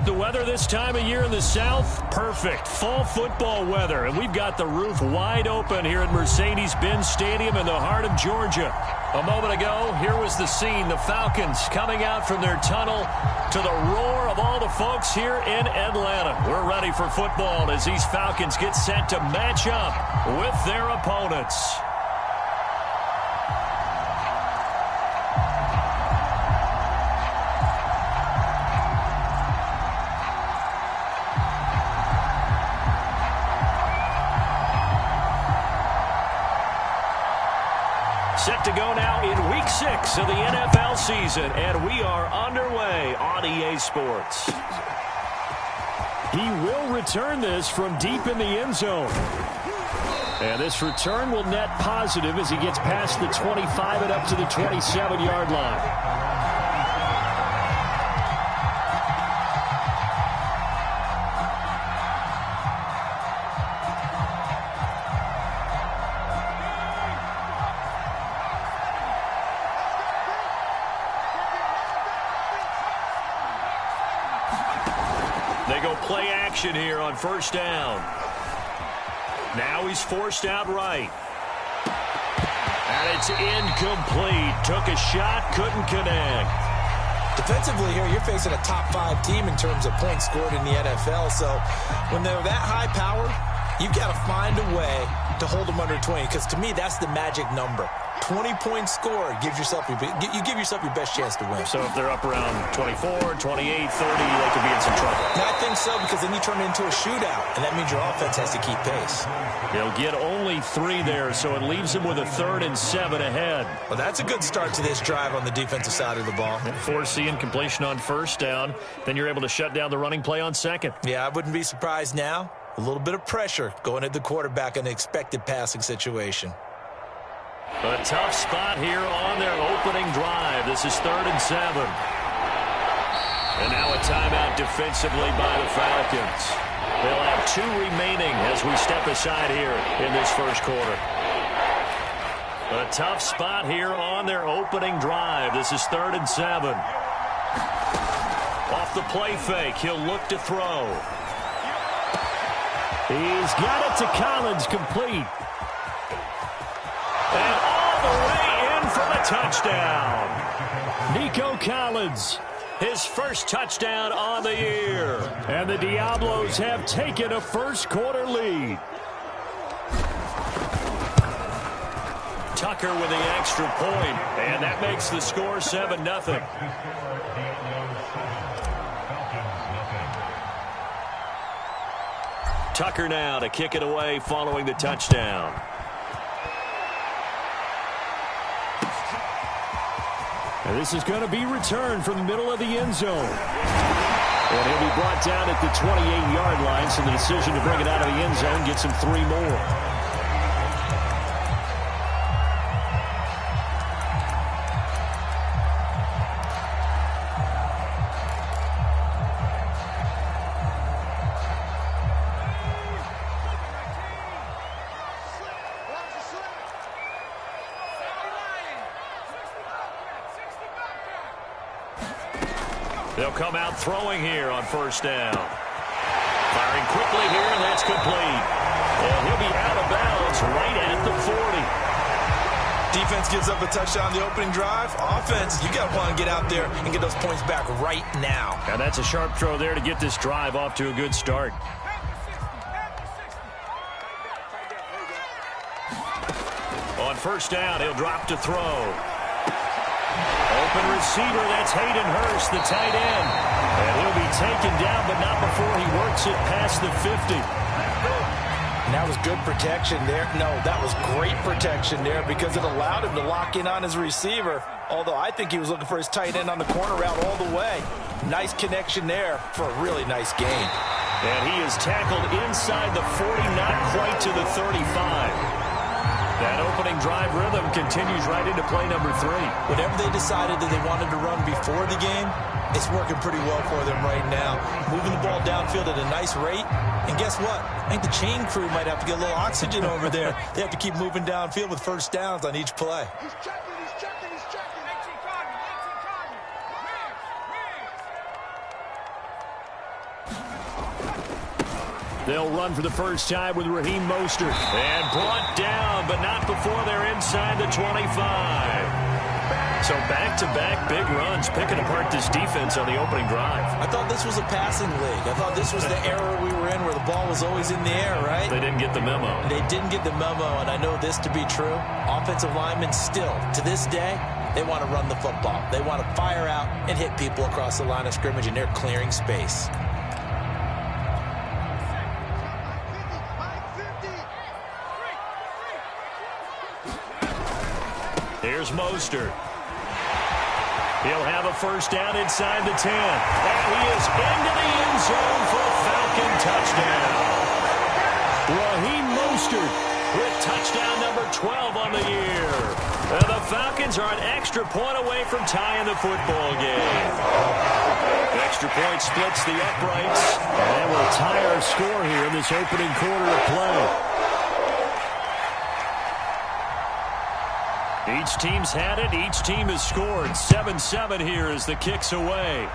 The weather this time of year in the South, perfect. Fall football weather. And we've got the roof wide open here at Mercedes-Benz Stadium in the heart of Georgia. A moment ago, here was the scene. The Falcons coming out from their tunnel to the roar of all the folks here in Atlanta. We're ready for football as these Falcons get set to match up with their opponents. Set to go now in Week 6 of the NFL season, and we are underway on EA Sports. He will return this from deep in the end zone. And this return will net positive as he gets past the 25 and up to the 27-yard line. They go play action here on first down. Now he's forced out right. And it's incomplete. Took a shot, couldn't connect. Defensively here, you're facing a top 5 team in terms of points scored in the NFL. So when they're that high powered, you've got to find a way to hold them under 20. Because to me, that's the magic number. 20 points scored gives yourself you give yourself your best chance to win. So if they're up around 24, 28, 30, they could be in some trouble. No, I think so, because then you turn it into a shootout, and that means your offense has to keep pace. They'll get only 3 there, so it leaves them with a 3rd and 7 ahead. Well, that's a good start to this drive on the defensive side of the ball. Force the incompletion on first down, then you're able to shut down the running play on second. Yeah, I wouldn't be surprised now. A little bit of pressure going at the quarterback in an expected passing situation. A tough spot here on their opening drive. This is 3rd and 7. And now a timeout defensively by the Falcons. They'll have 2 remaining as we step aside here in this first quarter. A tough spot here on their opening drive. This is 3rd and 7. Off the play fake, he'll look to throw. He's got it to Collins, complete. And all the way in for the touchdown. Nico Collins, his first touchdown on the year. And the Diablos have taken a first quarter lead. Tucker with the extra point, and that makes the score 7-0. Tucker now to kick it away following the touchdown. And this is going to be returned from the middle of the end zone. And he'll be brought down at the 28-yard line, so the decision to bring it out of the end zone gets him 3 more. They'll come out throwing here on first down. Firing quickly here, and that's complete. And he'll be out of bounds right at the 40. Defense gives up a touchdown on the opening drive. Offense, you got to want to get out there and get those points back right now. And that's a sharp throw there to get this drive off to a good start. On first down, he'll drop to throw. Open receiver, that's Hayden Hurst, the tight end. And he'll be taken down, but not before he works it past the 50. And that was good protection there. No, that was great protection there because it allowed him to lock in on his receiver. Although I think he was looking for his tight end on the corner route all the way. Nice connection there for a really nice gain. And he is tackled inside the 40, not quite to the 35. That opening drive rhythm continues right into play number 3. Whatever they decided that they wanted to run before the game, it's working pretty well for them right now. Moving the ball downfield at a nice rate. And guess what? I think the chain crew might have to get a little oxygen over there. They have to keep moving downfield with first downs on each play. He's checking, he's checking, he's checking. They'll run for the first time with Raheem Mostert. And brought down, but not before they're inside the 25. So back-to-back big runs, picking apart this defense on the opening drive. I thought this was a passing league. I thought this was the era we were in where the ball was always in the air, right? They didn't get the memo. They didn't get the memo, and I know this to be true. Offensive linemen still, to this day, they want to run the football. They want to fire out and hit people across the line of scrimmage, and they're clearing space. Here's Mostert. He'll have a first down inside the 10. And he is into the end zone for a Falcon touchdown. Raheem Mostert with touchdown number 12 on the year. And the Falcons are an extra point away from tying the football game. Extra point splits the uprights. And we'll tie our score here in this opening quarter of play. Each team's had it. Each team has scored. 7-7 here as the kick's away.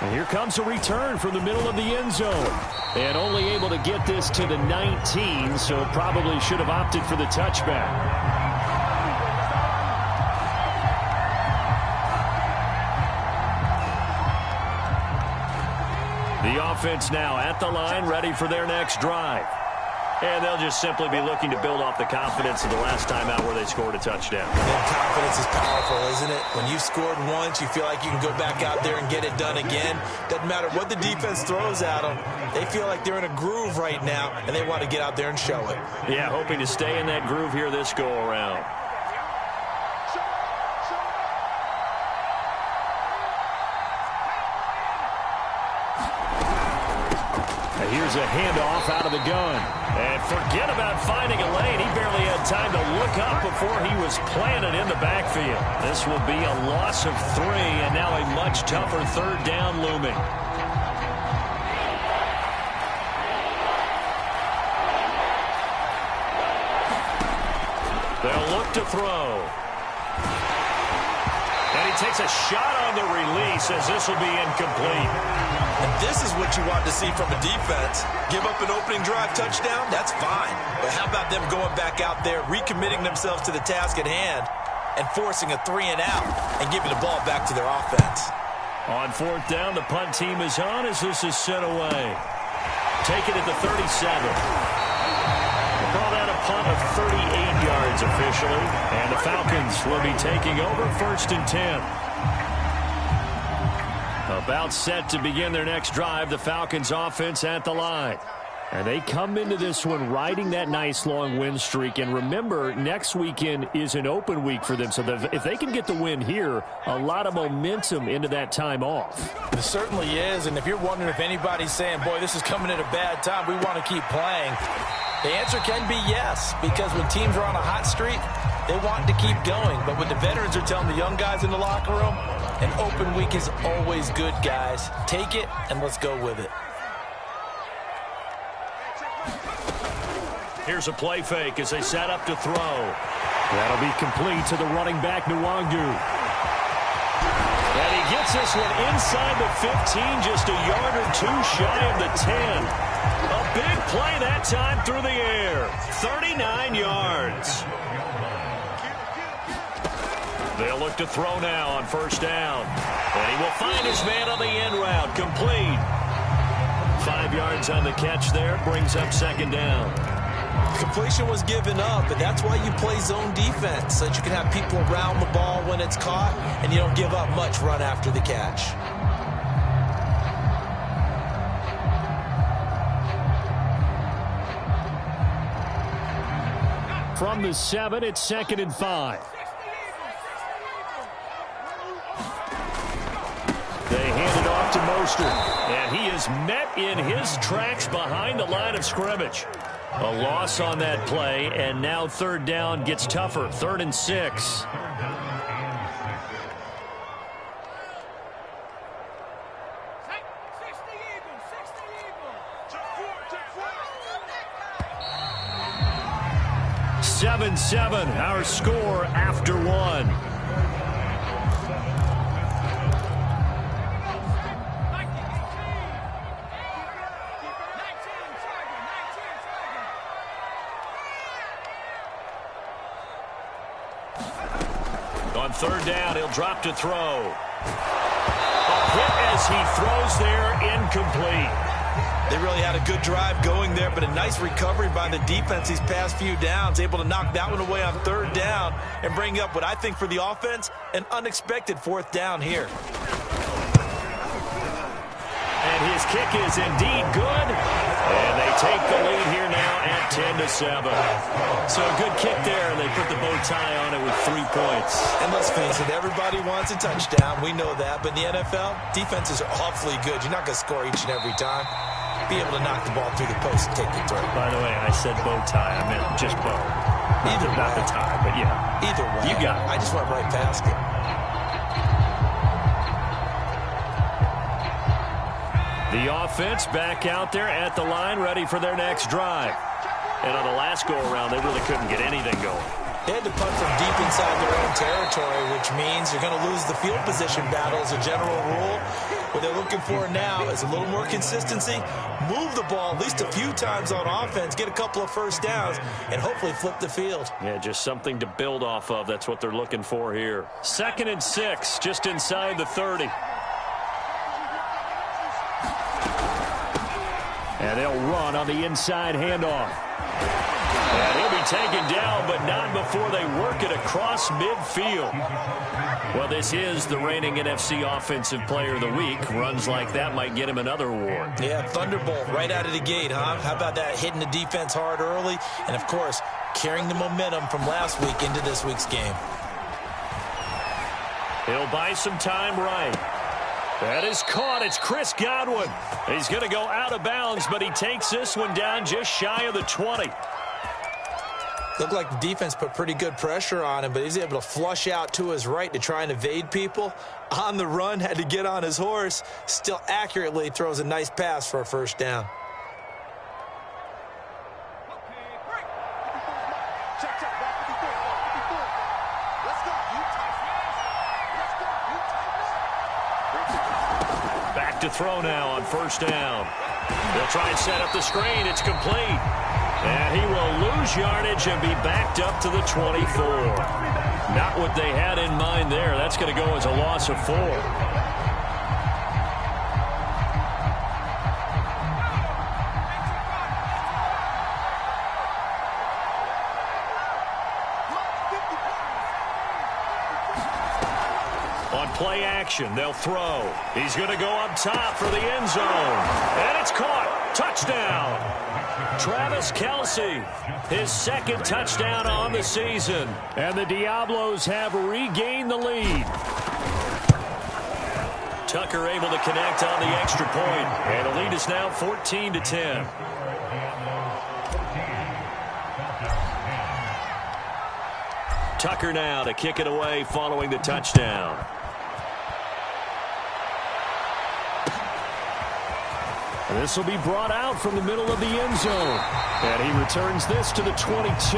And here comes a return from the middle of the end zone. And only able to get this to the 19, so probably should have opted for the touchback. The offense now at the line, ready for their next drive. And they'll just simply be looking to build off the confidence of the last time out where they scored a touchdown. And confidence is powerful, isn't it? When you've scored once, you feel like you can go back out there and get it done again. Doesn't matter what the defense throws at them. They feel like they're in a groove right now, and they want to get out there and show it. Yeah, hoping to stay in that groove here this go-around. Here's a handoff out of the gun. And forget about finding a lane. He barely had time to look up before he was planted in the backfield. This will be a loss of 3, and now a much tougher third down looming. They'll look to throw. And he takes a shot on the release as this will be incomplete. And this is what you want to see from a defense. Give up an opening drive touchdown, that's fine. But how about them going back out there, recommitting themselves to the task at hand, and forcing a 3-and-out and giving the ball back to their offense. On fourth down, the punt team is on as this is sent away. Take it at the 37. We'll call that a punt of 38 yards officially. And the Falcons will be taking over 1st and 10. About set to begin their next drive, the Falcons offense at the line. And they come into this one riding that nice long win streak. And remember, next weekend is an open week for them. So if they can get the win here, a lot of momentum into that time off. It certainly is. And if you're wondering if anybody's saying, boy, this is coming at a bad time, we want to keep playing, the answer can be yes. Because when teams are on a hot streak, they want to keep going. But when the veterans are telling the young guys in the locker room, an open week is always good, guys. Take it, and let's go with it. Here's a play fake as they set up to throw. That'll be complete to the running back, Nwangu. And he gets this one inside the 15, just a yard or 2 shy of the 10. A big play that time through the air. 39 yards. They'll look to throw now on first down. And he will find his man on the end route. Complete. 5 yards on the catch there. Brings up second down. Completion was given up, but that's why you play zone defense, so that you can have people around the ball when it's caught, and you don't give up much run after the catch. From the 7, it's 2nd and 5. They hand it off to Mostert, and he is met in his tracks behind the line of scrimmage. A loss on that play, and now third down gets tougher. 3rd and 6. Seven, our score after 1. third down, he'll drop to throw. A hit as he throws there, incomplete. They really had a good drive going there, but a nice recovery by the defense these past few downs, able to knock that one away on third down and bring up what I think for the offense, an unexpected fourth down here. And his kick is indeed good. And they take the lead here now at 10-7. So a good kick there, and they put the bow tie on it with 3 points. And let's face it, everybody wants a touchdown. We know that. But in the NFL, defenses are awfully good. You're not going to score each and every time. Be able to knock the ball through the post and take the throw. By the way, I said bow tie. I meant just bow. Either way. Not the tie, but yeah. Either way. You got it. I just went right past it. The offense back out there at the line, ready for their next drive. And on the last go-around, they really couldn't get anything going. They had to punt from deep inside their own territory, which means you're going to lose the field position battle as a general rule. What they're looking for now is a little more consistency, move the ball at least a few times on offense, get a couple of first downs, and hopefully flip the field. Yeah, just something to build off of. That's what they're looking for here. 2nd and 6, just inside the 30. And they'll run on the inside handoff. And he'll be taken down, but not before they work it across midfield. Well, this is the reigning NFC Offensive Player of the Week. Runs like that might get him another award. Yeah, thunderbolt right out of the gate, huh? How about that, hitting the defense hard early? And, of course, carrying the momentum from last week into this week's game. He'll buy some time right. That is caught. It's Chris Godwin. He's going to go out of bounds, but he takes this one down just shy of the 20. Looked like the defense put pretty good pressure on him, but he's able to flush out to his right to try and evade people. On the run, had to get on his horse. Still accurately throws a nice pass for a first down. Back to throw now on first down. They'll try and set up the screen. It's complete. And he will lose yardage and be backed up to the 24. Not what they had in mind there. That's going to go as a loss of 4. On play action, they'll throw. He's going to go up top for the end zone. And it's caught. Touchdown. Travis Kelce, his 2nd touchdown on the season. And the Diablos have regained the lead. Tucker able to connect on the extra point. And the lead is now 14-10. Tucker now to kick it away following the touchdown. And this will be brought out from the middle of the end zone. And he returns this to the 22.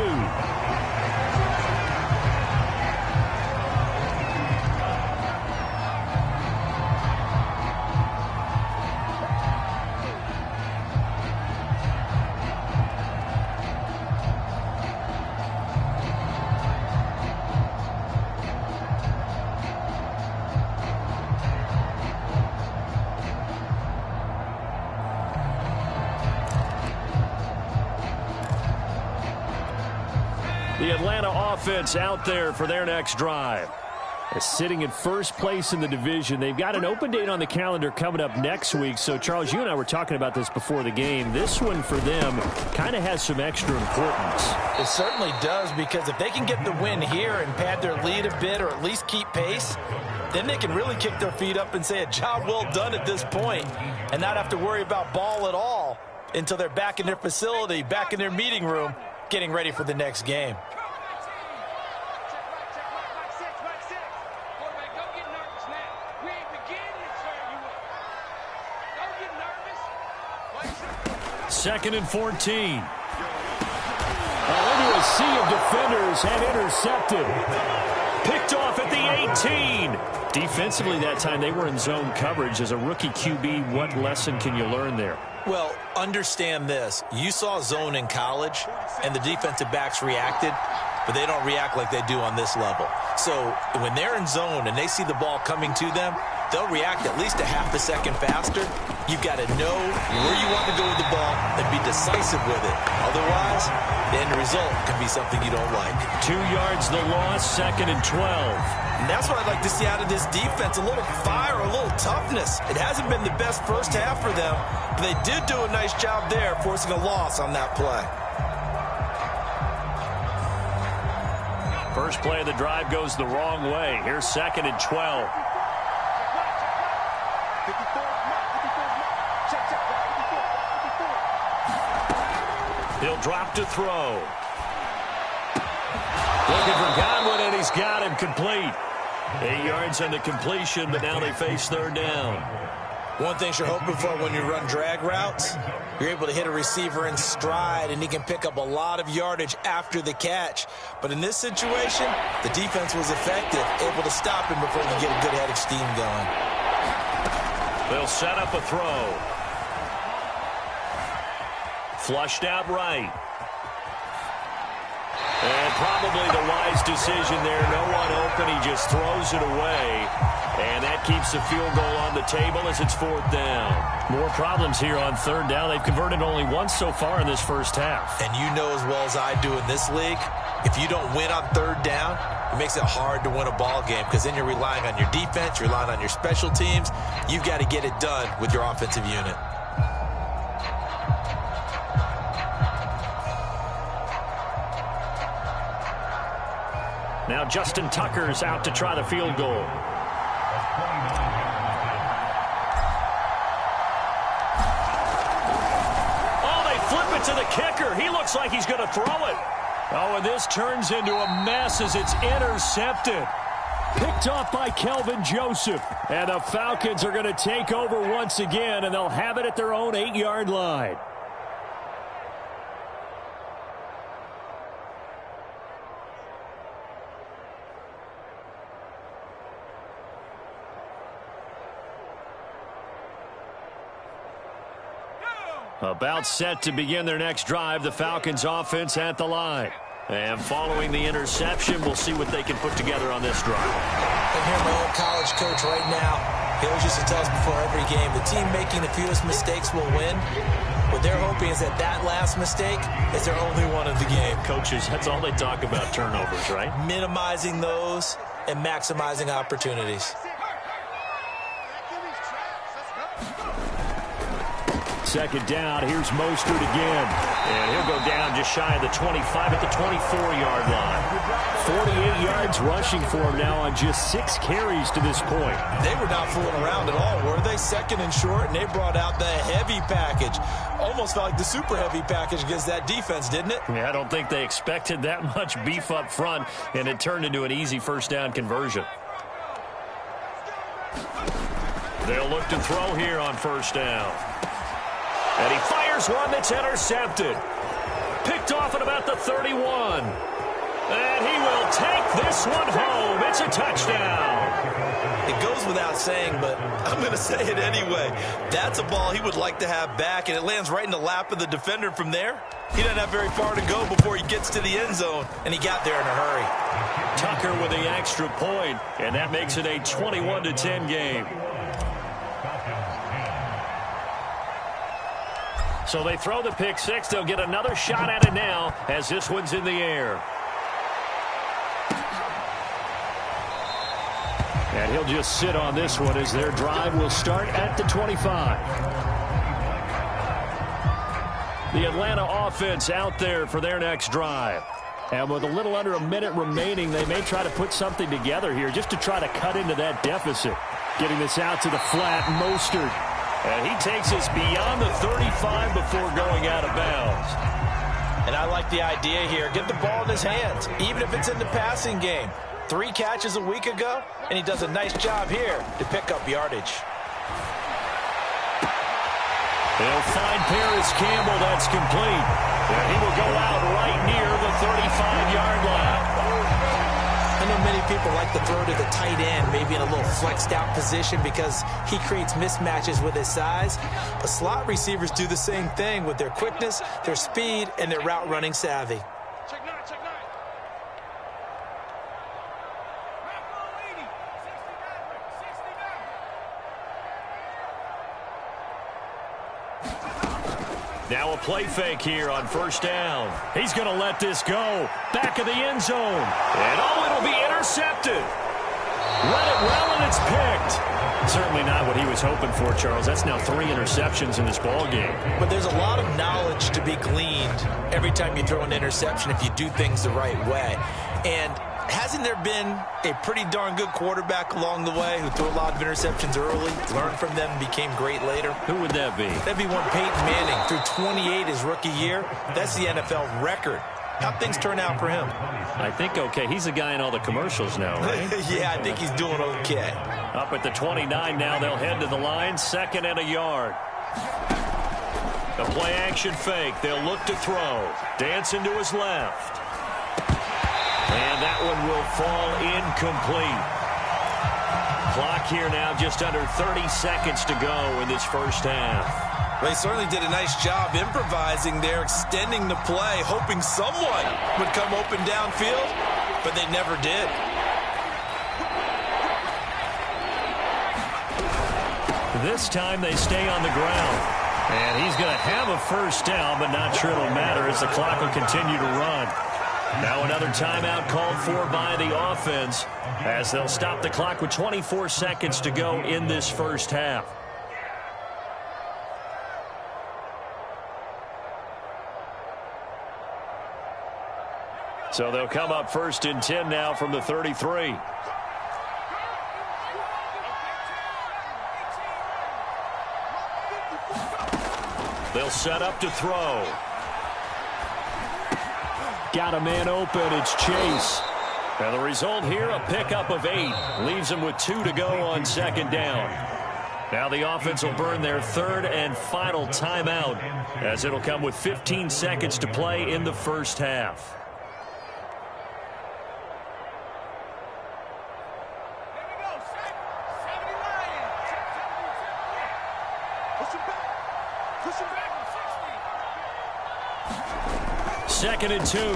The Atlanta offense out there for their next drive. Sitting in first place in the division. They've got an open date on the calendar coming up next week. So, Charles, you and I were talking about this before the game. This one for them kind of has some extra importance. It certainly does, because if they can get the win here and pad their lead a bit or at least keep pace, then they can really kick their feet up and say a job well done at this point and not have to worry about ball at all until they're back in their facility, back in their meeting room, getting ready for the next game. Second and 14. Into a sea of defenders and intercepted. Picked off at the 18. Defensively that time they were in zone coverage. As a rookie QB, what lesson can you learn there? Well, understand this. You saw zone in college, and the defensive backs reacted, but they don't react like they do on this level. So when they're in zone and they see the ball coming to them, they'll react at least a half a second faster. You've got to know where you want to go with the ball and be decisive with it. Otherwise, the end result can be something you don't like. 2 yards the loss, 2nd and 12. And that's what I'd like to see out of this defense, a little fire, a little toughness. It hasn't been the best first half for them, but they did do a nice job there, forcing a loss on that play. First play of the drive goes the wrong way. Here's 2nd and 12. He'll drop to throw. Looking for Godwin, and he's got him complete. 8 yards on the completion, but now they face 3rd down. One thing you're hoping for when you run drag routes, you're able to hit a receiver in stride, and he can pick up a lot of yardage after the catch. But in this situation, the defense was effective, able to stop him before he could get a good head of steam going. They'll set up a throw. Flushed out right. And probably the wise decision there. No one open. He just throws it away. And that keeps the field goal on the table as it's 4th down. More problems here on 3rd down. They've converted only once so far in this first half. And you know as well as I do in this league, if you don't win on 3rd down, it makes it hard to win a ball game because then you're relying on your defense, you're relying on your special teams. You've got to get it done with your offensive unit. Now Justin Tucker's out to try the field goal. Oh, they flip it to the kicker. He looks like he's going to throw it. Oh, and this turns into a mess as it's intercepted. Picked off by Kelvin Joseph. And the Falcons are going to take over once again, and they'll have it at their own 8-yard line. About set to begin their next drive, the Falcons offense at the line. And following the interception, we'll see what they can put together on this drive. I hear my old college coach right now. He always used to tell us before every game, the team making the fewest mistakes will win. What they're hoping is that that last mistake is their only one of the game. Coaches, that's all they talk about, turnovers, right? Minimizing those and maximizing opportunities. 2nd down. Here's Mostert again. And he'll go down just shy of the 25 at the 24-yard line. 48 yards rushing for him now on just 6 carries to this point. They were not fooling around at all, were they? 2nd and short, and they brought out the heavy package. Almost felt like the super heavy package against that defense, didn't it? Yeah, I don't think they expected that much beef up front, and it turned into an easy 1st down conversion. They'll look to throw here on 1st down. And he fires one that's intercepted. Picked off at about the 31. And he will take this one home. It's a touchdown. It goes without saying, but I'm going to say it anyway. That's a ball he would like to have back, and it lands right in the lap of the defender from there. He doesn't have very far to go before he gets to the end zone, and he got there in a hurry. Tucker with the extra point, and that makes it a 21-10 game. So they throw the pick six. They'll get another shot at it now as this one's in the air. And he'll just sit on this one as their drive will start at the 25. The Atlanta offense out there for their next drive. And with a little under a minute remaining, they may try to put something together here just to try to cut into that deficit. Getting this out to the flat, Mostert. And he takes us beyond the 35 before going out of bounds. And I like the idea here. Get the ball in his hands, even if it's in the passing game. 3 catches a week ago, and he does a nice job here to pick up yardage. They'll find Paris Campbell. That's complete. And he will go out right near the 35-yard line. And know many people like to throw to the tight end, maybe in a little flexed out position because he creates mismatches with his size. But slot receivers do the same thing with their quickness, their speed, and their route running savvy. Check nine, check nine. Now a play fake here on first down. He's going to let this go. Back of the end zone. And it'll be intercepted. Read it well, and it's picked. Certainly not what he was hoping for, Charles. That's now 3 interceptions in this ball game. But there's a lot of knowledge to be gleaned every time you throw an interception if you do things the right way. And hasn't there been a pretty darn good quarterback along the way who threw a lot of interceptions early, learned from them, and became great later? Who would that be? That'd be one Peyton Manning. Threw 28 his rookie year. That's the NFL record. How'd things turn out for him? I think okay. He's the guy in all the commercials now, right? Yeah, I think he's doing okay. Up at the 29 now, they'll head to the line. 2nd and a yard. The play action fake. They'll look to throw. Dancing to his left. And that one will fall incomplete. Clock here now, just under 30 seconds to go in this first half. They certainly did a nice job improvising there, extending the play, hoping someone would come open downfield, but they never did. This time they stay on the ground. And he's going to have a first down, but not sure it'll matter as the clock will continue to run. Now another timeout called for by the offense as they'll stop the clock with 24 seconds to go in this first half. So they'll come up 1st and 10 now from the 33. They'll set up to throw. Got a man open. It's Chase. And the result here, a pickup of 8. Leaves him with 2 to go on 2nd down. Now the offense will burn their 3rd and final timeout as it'll come with 15 seconds to play in the first half. Second and 2. And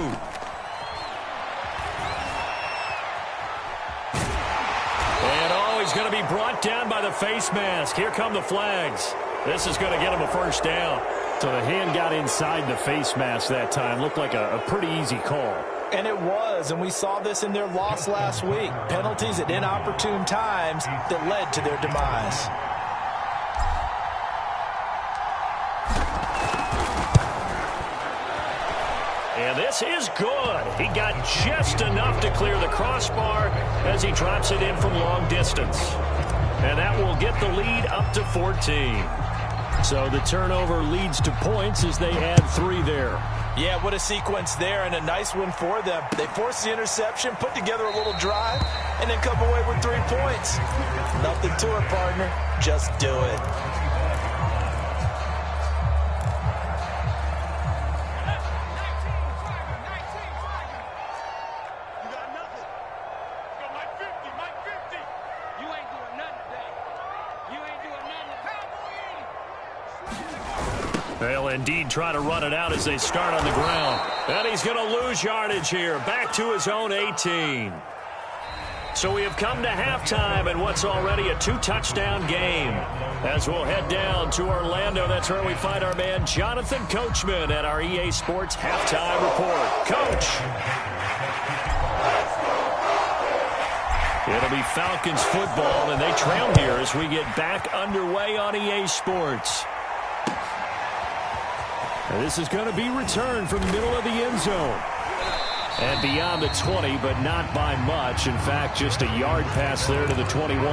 he's going to be brought down by the face mask. Here come the flags. This is going to get him a first down. So the hand got inside the face mask that time. Looked like a pretty easy call. And it was, and we saw this in their loss last week. Penalties at inopportune times that led to their demise. And this is good. He got just enough to clear the crossbar as he drops it in from long distance. And that will get the lead up to 14. So the turnover leads to points as they add 3 there. Yeah, what a sequence there, and a nice one for them. They forced the interception, put together a little drive, and then come away with 3 points. Nothing to it, partner. Just do it. They'll indeed try to run it out as they start on the ground. And he's going to lose yardage here. Back to his own 18. So we have come to halftime in what's already a 2-touchdown game. As we'll head down to Orlando, that's where we find our man Jonathan Coachman at our EA Sports Halftime Report. Coach. It'll be Falcons football, and they trail here as we get back underway on EA Sports. This is going to be returned from the middle of the end zone. And beyond the 20, but not by much. In fact, just a yard pass there to the 21.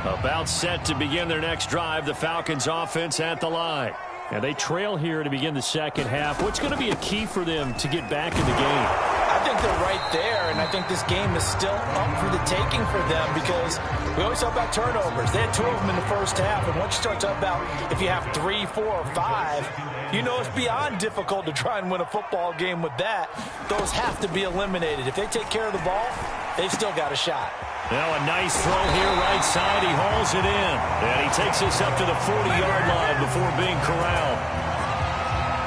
About set to begin their next drive, the Falcons offense at the line. And they trail here to begin the second half. What's going to be a key for them to get back in the game? I think they're right there, and I think this game is still up for the taking for them because we always talk about turnovers. They had 2 of them in the first half, and once you start talking about if you have 3, 4, or 5, you know it's beyond difficult to try and win a football game with that. Those have to be eliminated. If they take care of the ball, they've still got a shot. Now a nice throw here right side. He hauls it in. And he takes us up to the 40-yard line before being corralled.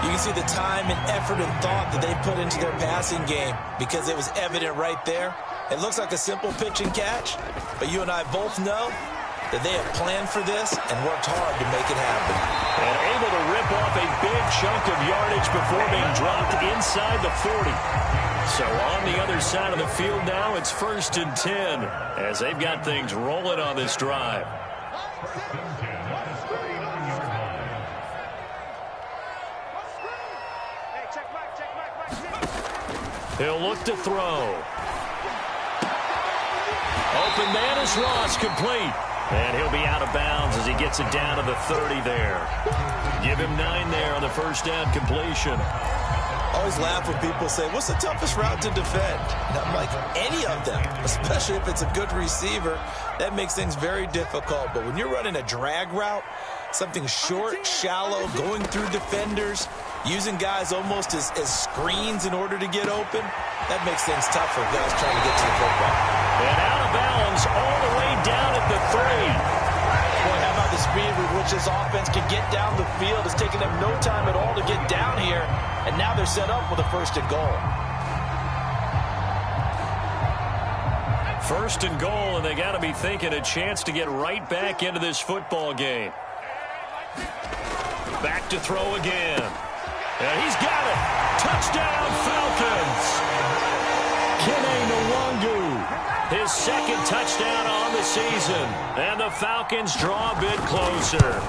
You can see the time and effort and thought that they put into their passing game because it was evident right there. It looks like a simple pitch and catch, but you and I both know that they have planned for this and worked hard to make it happen. And able to rip off a big chunk of yardage before being dropped inside the 40. So on the other side of the field now, it's 1st and 10 as they've got things rolling on this drive. He'll look to throw. Open man is Ross, complete. And he'll be out of bounds as he gets it down to the 30 there. Give him 9 there on the first down completion. Always laugh when people say, what's the toughest route to defend? And I'm like, any of them, especially if it's a good receiver. That makes things very difficult. But when you're running a drag route, something short, shallow, going through defenders, using guys almost as screens in order to get open, that makes things tough for guys trying to get to the football. And out of bounds all the way down at the 3. Boy, how about the speed with which this offense can get down the field? It's taken them no time at all to get down here, and now they're set up with a 1st and goal. 1st and goal, and they got to be thinking a chance to get right back into this football game. Back to throw again. And he's got it. Touchdown, Falcons. Kene Nwangu, his 2nd touchdown on the season. And the Falcons draw a bit closer.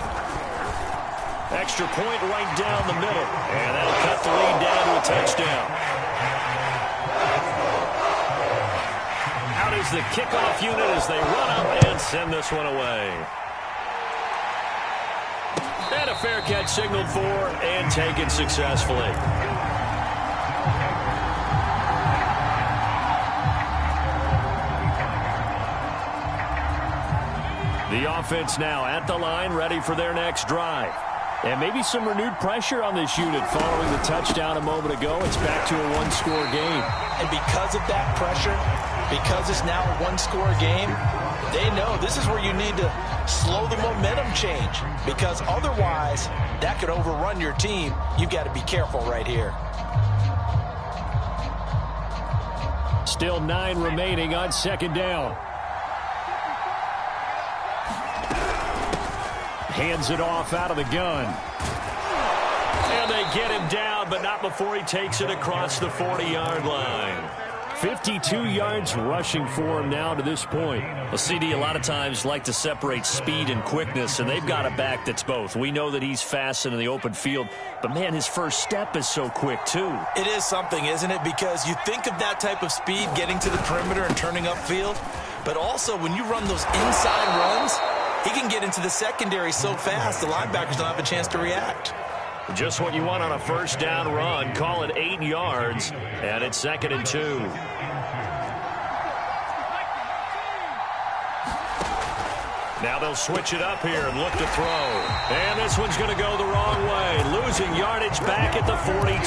Extra point right down the middle. And that'll cut the lead down to a touchdown. Out is the kickoff unit as they run up and send this one away. And a fair catch signaled for and taken successfully. The offense now at the line, ready for their next drive. And maybe some renewed pressure on this unit following the touchdown a moment ago. It's back to a 1-score game. And because of that pressure, because it's now a 1-score game, they know this is where you need to slow the momentum change, because otherwise that could overrun your team. You've got to be careful right here. Still 9 remaining on 2nd down. Hands it off out of the gun. And they get him down, but not before he takes it across the 40-yard line. 52 yards rushing for him now to this point. Well, CD, a lot of times like to separate speed and quickness, and they've got a back that's both. We know that he's fast in the open field, but, man, his first step is so quick, too. It is something, isn't it? Because you think of that type of speed getting to the perimeter and turning upfield, but also when you run those inside runs, he can get into the secondary so fast the linebackers don't have a chance to react. Just what you want on a first down run. Call it 8 yards, and it's 2nd and 2. Now they'll switch it up here and look to throw. And this one's going to go the wrong way, losing yardage back at the 42.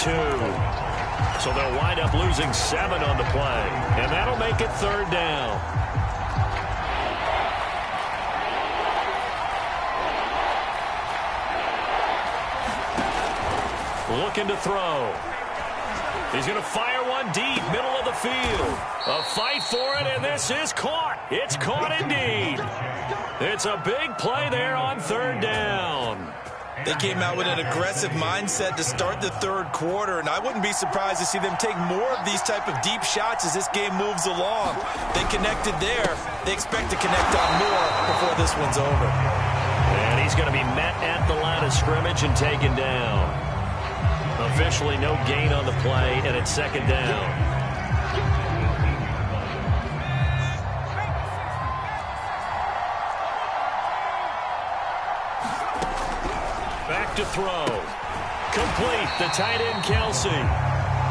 So they'll wind up losing 7 on the play, and that'll make it 3rd down. Looking to throw. He's going to fire one deep, middle of the field. A fight for it, and this is caught. It's caught indeed. It's a big play there on 3rd down. They came out with an aggressive mindset to start the 3rd quarter, and I wouldn't be surprised to see them take more of these type of deep shots as this game moves along. They connected there. They expect to connect on more before this one's over. And he's going to be met at the line of scrimmage and taken down. Officially no gain on the play, and it's 2nd down. Back to throw. Complete. The tight end, Kelsey.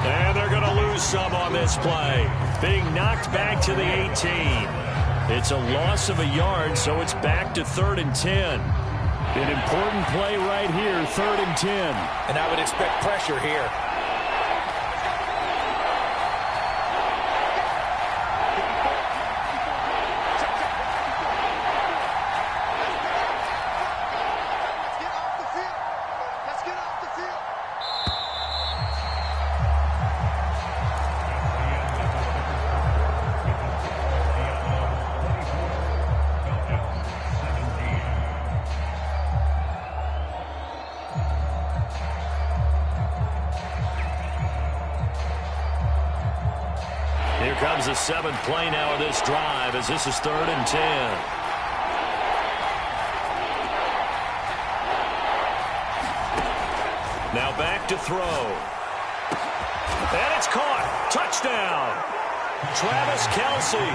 And they're going to lose some on this play. Being knocked back to the 18. It's a loss of a yard, so it's back to 3rd and 10. An important play right here, 3rd and 10. And I would expect pressure here. Here comes the 7th play now of this drive as this is 3rd and 10. Now back to throw. And it's caught. Touchdown. Travis Kelce,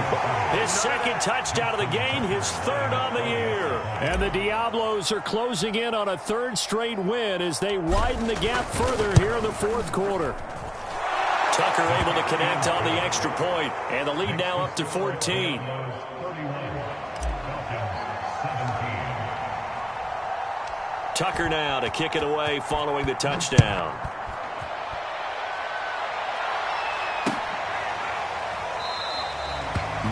his 2nd touchdown of the game, his 3rd on the year. And the Diablos are closing in on a 3rd straight win as they widen the gap further here in the 4th quarter. Tucker able to connect on the extra point, and the lead now up to 14. Tucker now to kick it away following the touchdown.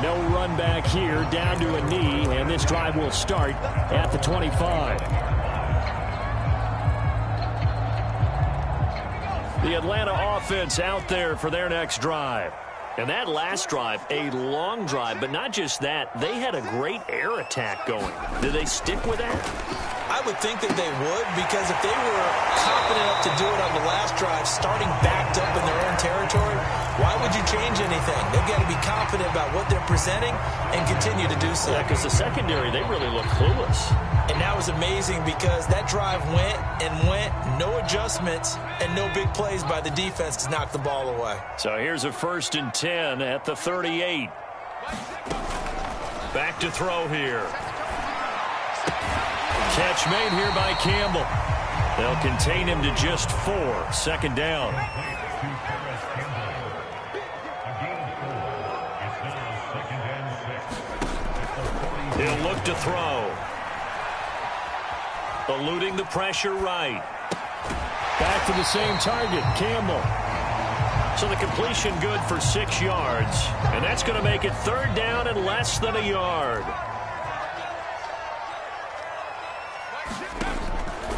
No run back here, down to a knee, and this drive will start at the 25. The Atlanta offense out there for their next drive. And that last drive, a long drive, but not just that. They had a great air attack going. Do they stick with that? I would think that they would, because if they were confident enough to do it on the last drive, starting backed up in their own territory, why would you change anything? They've got to be confident about what they're presenting and continue to do so. Yeah, because the secondary, they really look clueless. And that was amazing because that drive went and went, no adjustments, and no big plays by the defense to knock the ball away. So here's a 1st and 10 at the 38. Back to throw here. Catch made here by Campbell. They'll contain him to just 4. 2nd down. He'll look to throw. Eluding the pressure right. Back to the same target, Campbell. So the completion good for 6 yards. And that's going to make it 3rd down and less than a yard.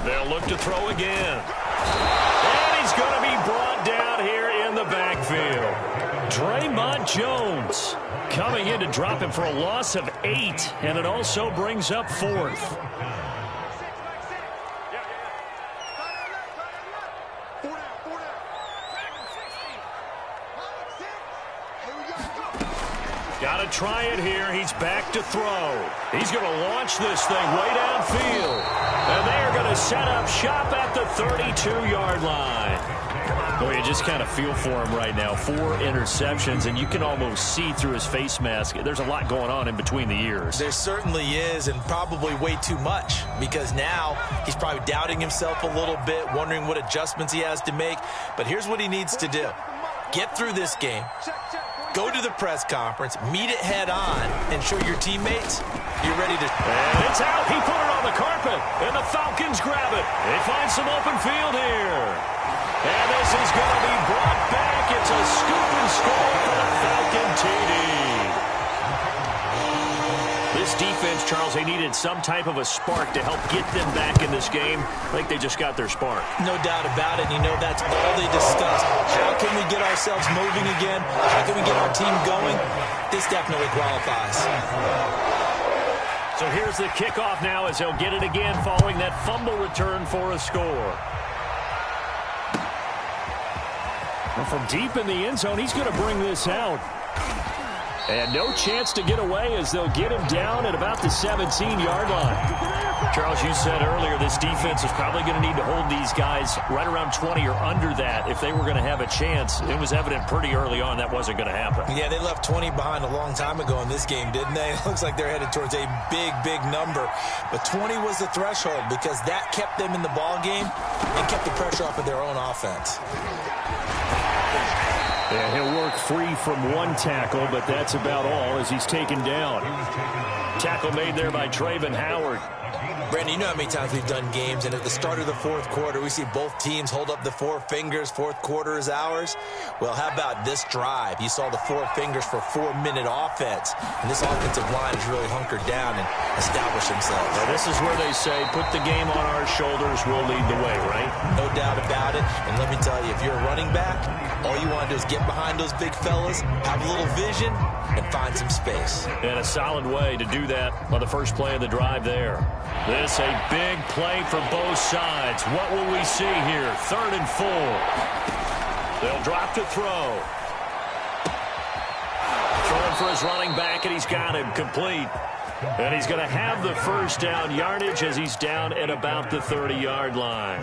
They'll look to throw again. And he's going to be brought down here in the backfield. Draymond Jones coming in to drop him for a loss of 8. And it also brings up 4th. Got to try it here. He's back to throw. He's going to launch this thing way downfield. And they are going to set up shop at the 32-yard line. Boy, you just kind of feel for him right now. 4 interceptions, and you can almost see through his face mask. There's a lot going on in between the ears. There certainly is, and probably way too much, because now he's probably doubting himself a little bit, wondering what adjustments he has to make. But here's what he needs to do. Get through this game. Go to the press conference, meet it head on, and show your teammates you're ready to... And it's out. He put it on the carpet, and the Falcons grab it. They find some open field here. And this is going to be brought back. It's a scoop and score for the Falcon TD. This defense, Charles, they needed some type of a spark to help get them back in this game. I think they just got their spark. No doubt about it. You know, that's all they discussed. How can we get ourselves moving again? How can we get our team going? This definitely qualifies. So here's the kickoff now as they'll get it again following that fumble return for a score. And from deep in the end zone, he's going to bring this out. And no chance to get away as they'll get him down at about the 17-yard line. Charles, you said earlier this defense is probably going to need to hold these guys right around 20 or under that if they were going to have a chance. It was evident pretty early on that wasn't going to happen. Yeah, they left 20 behind a long time ago in this game, didn't they? It looks like they're headed towards a big, big number. But 20 was the threshold because that kept them in the ball game and kept the pressure off of their own offense. And he'll work free from one tackle, but that's about all as he's taken down. Tackle made there by Trayvon Howard. Brandon, you know how many times we've done games, and at the start of the fourth quarter, we see both teams hold up the four fingers, fourth quarter is ours. Well, how about this drive? You saw the four fingers for 4-minute offense, and this offensive line has really hunkered down and established themselves. Well, this is where they say, put the game on our shoulders, we'll lead the way, right? No doubt about it, and let me tell you, if you're a running back, all you want to do is get behind those big fellas, have a little vision, and find some space. And a solid way to do that on the first play of the drive there. This a big play for both sides. What will we see here? 3rd and 4. They'll drop to throw. Throwing for his running back, and he's got him complete. And he's going to have the first down yardage as he's down at about the 30-yard line.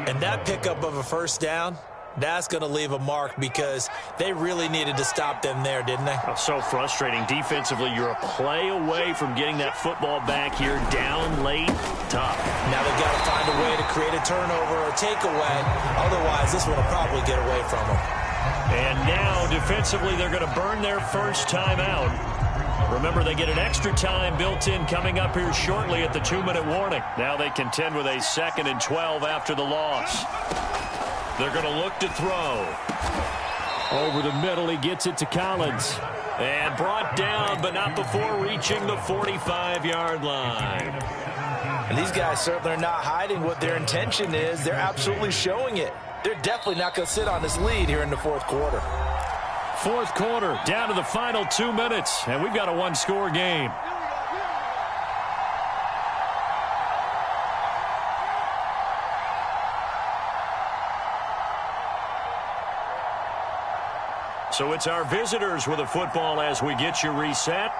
And that pickup of a first down, that's going to leave a mark because they really needed to stop them there, didn't they? Oh, so frustrating. Defensively, you're a play away from getting that football back here down late. Tough. Now they've got to find a way to create a turnover or takeaway. Otherwise, this one will probably get away from them. And now, defensively, they're going to burn their first time out. Remember, they get an extra time built in coming up here shortly at the 2-minute warning. Now they contend with a 2nd and 12 after the loss. They're going to look to throw. Over the middle, he gets it to Collins. And brought down, but not before reaching the 45-yard line. And these guys certainly are not hiding what their intention is. They're absolutely showing it. They're definitely not going to sit on this lead here in the fourth quarter. Fourth quarter, down to the final 2 minutes, and we've got a one-score game. So it's our visitors with a football as we get you reset.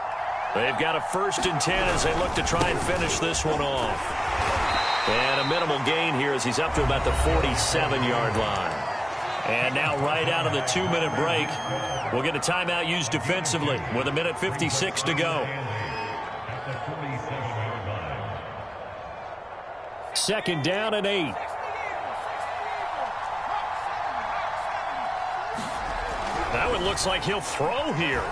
They've got a 1st and 10 as they look to try and finish this one off. And a minimal gain here as he's up to about the 47-yard line. And now right out of the 2-minute break, we'll get a timeout used defensively with 1:56 to go. 2nd down and 8. That one looks like he'll throw here.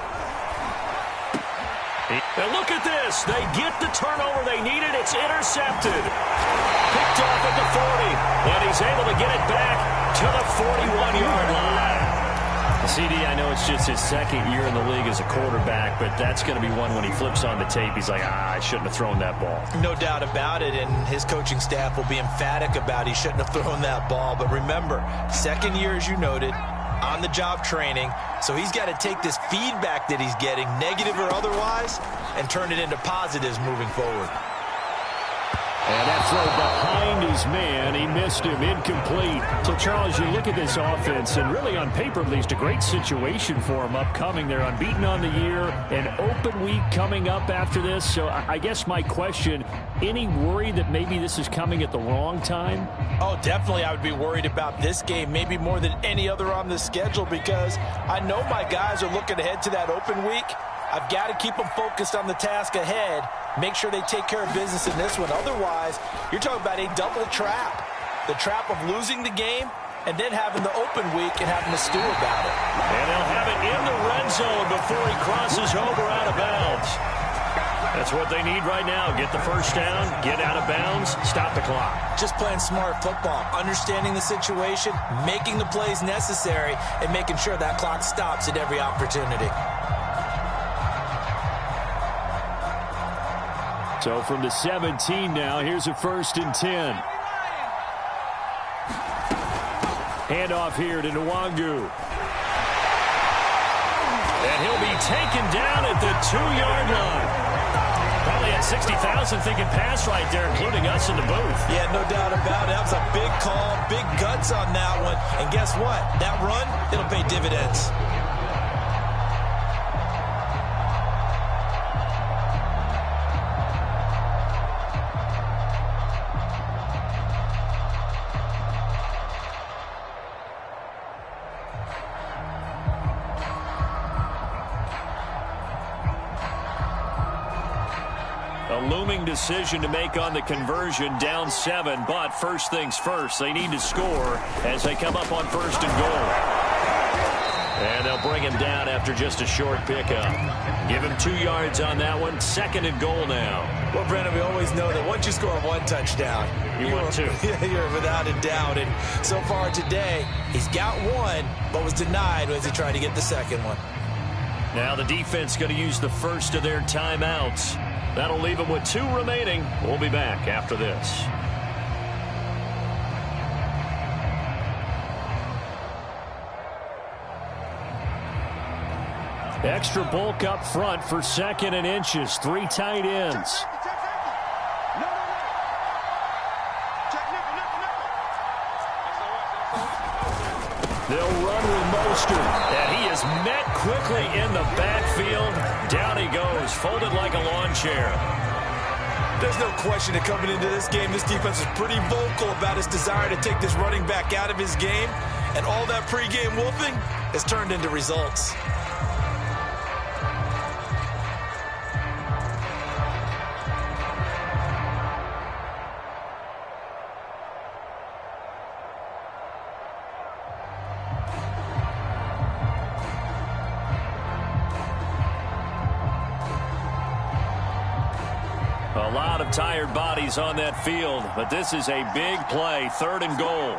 And look at this. They get the turnover they needed. It's intercepted. Picked off at the 40. And he's able to get it back to the 41-yard line. CD, I know it's just his 2nd year in the league as a quarterback, but that's going to be one when he flips on the tape. He's like, I shouldn't have thrown that ball. No doubt about it, and his coaching staff will be emphatic about he shouldn't have thrown that ball. But remember, 2nd year, as you noted, on-the-job training, so he's got to take this feedback that he's getting, negative or otherwise, and turn it into positives moving forward. And that throw behind his man, he missed him, incomplete. So, Charles, you look at this offense, and really on paper, at least a great situation for them upcoming. They're unbeaten on the year, an open week coming up after this. So, I guess my question, any worry that maybe this is coming at the wrong time? Oh, definitely I would be worried about this game, maybe more than any other on the schedule, because I know my guys are looking ahead to that open week. I've got to keep them focused on the task ahead, make sure they take care of business in this one. Otherwise, you're talking about a double trap. The trap of losing the game and then having the open week and having to stew about it. And they'll have it in the red zone before he crosses over out of bounds. That's what they need right now. Get the first down, get out of bounds, stop the clock. Just playing smart football, understanding the situation, making the plays necessary, and making sure that clock stops at every opportunity. So from the 17 now, here's a 1st and 10. Handoff here to Nwangu. And he'll be taken down at the 2-yard line. Probably had 60,000 thinking pass right there, including us in the booth. Yeah, no doubt about it. That was a big call, big guts on that one. And guess what? That run, it'll pay dividends. A looming decision to make on the conversion, down 7, but first things first, they need to score as they come up on 1st and goal. And they'll bring him down after just a short pickup. Give him 2 yards on that one. 2nd and goal now. Well, Brandon, we always know that once you score 1 touchdown, you want 2. You're without a doubt. And so far today, he's got 1, but was denied as he tried to get the 2nd one. Now the defense going to use the first of their timeouts. That'll leave them with 2 remaining. We'll be back after this. Extra bulk up front for 2nd and inches. 3 tight ends. They'll run with Mostert, and he is met quickly in the backfield. Down he goes, folded like a lawn chair. There's no question that coming into this game, this defense is pretty vocal about its desire to take this running back out of his game, and all that pregame wolfing has turned into results. A lot of tired bodies on that field, but this is a big play, 3rd and goal.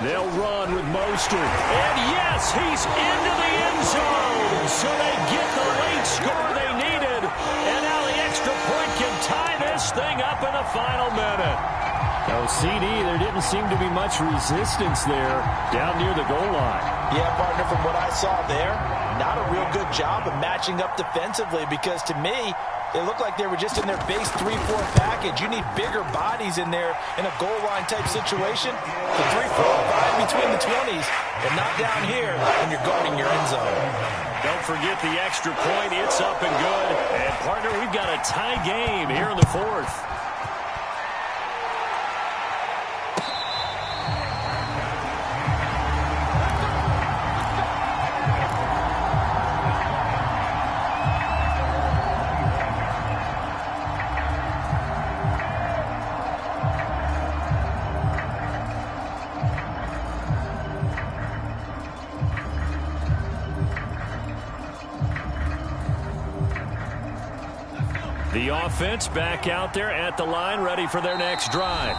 They'll run with Mostert. And yes, he's into the end zone. So they get the late score they needed. And now the extra point can tie this thing up in the final minute. Oh, CD, there didn't seem to be much resistance there down near the goal line. Yeah, partner, from what I saw there, not a real good job of matching up defensively because to me, they look like they were just in their base 3-4 package. You need bigger bodies in there in a goal line type situation. The 3-4-5 between the 20s, but not down here when you're guarding your end zone. Don't forget the extra point. It's up and good. And, partner, we've got a tie game here in the 4th. The offense back out there at the line, ready for their next drive.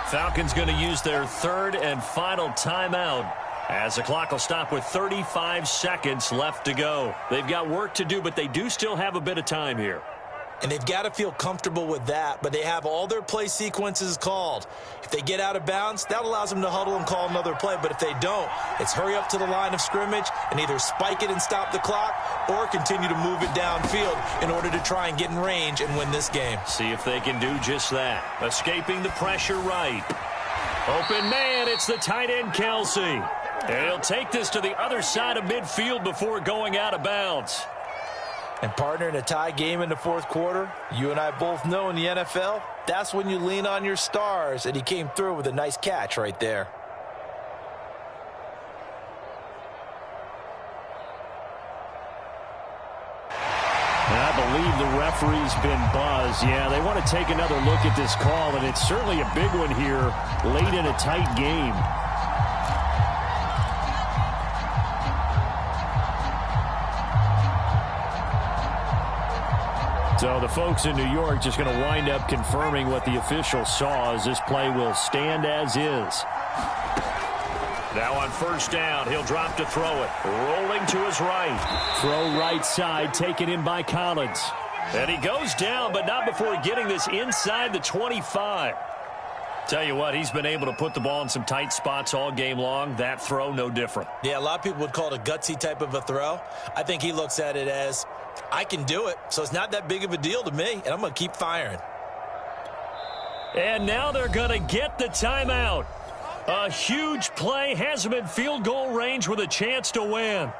Falcons going to use their 3rd and final timeout as the clock will stop with 35 seconds left to go. They've got work to do, but they do still have a bit of time here. And they've got to feel comfortable with that, but they have all their play sequences called. If they get out of bounds, that allows them to huddle and call another play. But if they don't, it's hurry up to the line of scrimmage and either spike it and stop the clock or continue to move it downfield in order to try and get in range and win this game. See if they can do just that. Escaping the pressure right. Open man, it's the tight end Kelsey. And he'll take this to the other side of midfield before going out of bounds. And partner, in a tie game in the 4th quarter, you and I both know in the NFL, that's when you lean on your stars, and he came through with a nice catch right there. And I believe the referee's been buzzed. Yeah, they want to take another look at this call, and it's certainly a big one here late in a tight game. So the folks in New York just going to wind up confirming what the official saw as this play will stand as is. Now on 1st down, he'll drop to throw it. Rolling to his right. Throw right side, taken in by Collins. And he goes down, but not before getting this inside the 25. Tell you what, he's been able to put the ball in some tight spots all game long. That throw, no different. Yeah, a lot of people would call it a gutsy type of a throw. I think he looks at it as, I can do it, so it's not that big of a deal to me, and I'm going to keep firing. And now they're going to get the timeout. A huge play, has him in field goal range with a chance to win.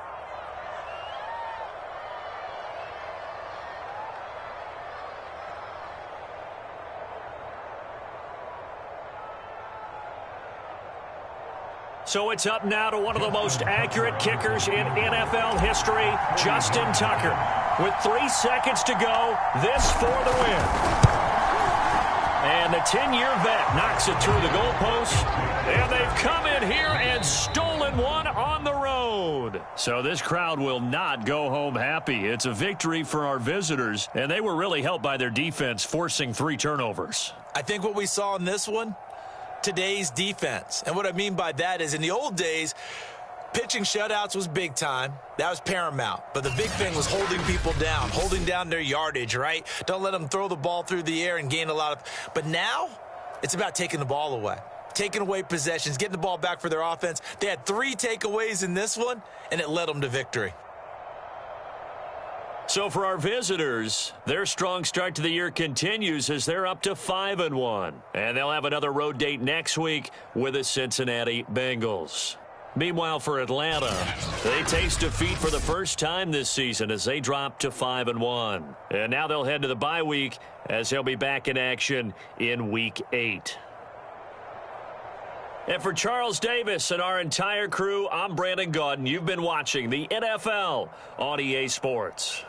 So it's up now to one of the most accurate kickers in NFL history, Justin Tucker. With 3 seconds to go, this for the win. And the 10-year vet knocks it through the goalpost. And they've come in here and stolen one on the road. So this crowd will not go home happy. It's a victory for our visitors, and they were really helped by their defense forcing 3 turnovers. I think what we saw in this one, today's defense. And what I mean by that is in the old days, pitching shutouts was big time. That was paramount. But the big thing was holding people down, holding down their yardage, right? Don't let them throw the ball through the air and gain a lot of. But now it's about taking the ball away, taking away possessions, getting the ball back for their offense. They had 3 takeaways in this one, and it led them to victory. So for our visitors, their strong start to the year continues as they're up to 5-1. And they'll have another road date next week with the Cincinnati Bengals. Meanwhile, for Atlanta, they taste defeat for the first time this season as they drop to 5-1. And now they'll head to the bye week as they'll be back in action in Week 8. And for Charles Davis and our entire crew, I'm Brandon Gaudin. You've been watching the NFL on EA Sports.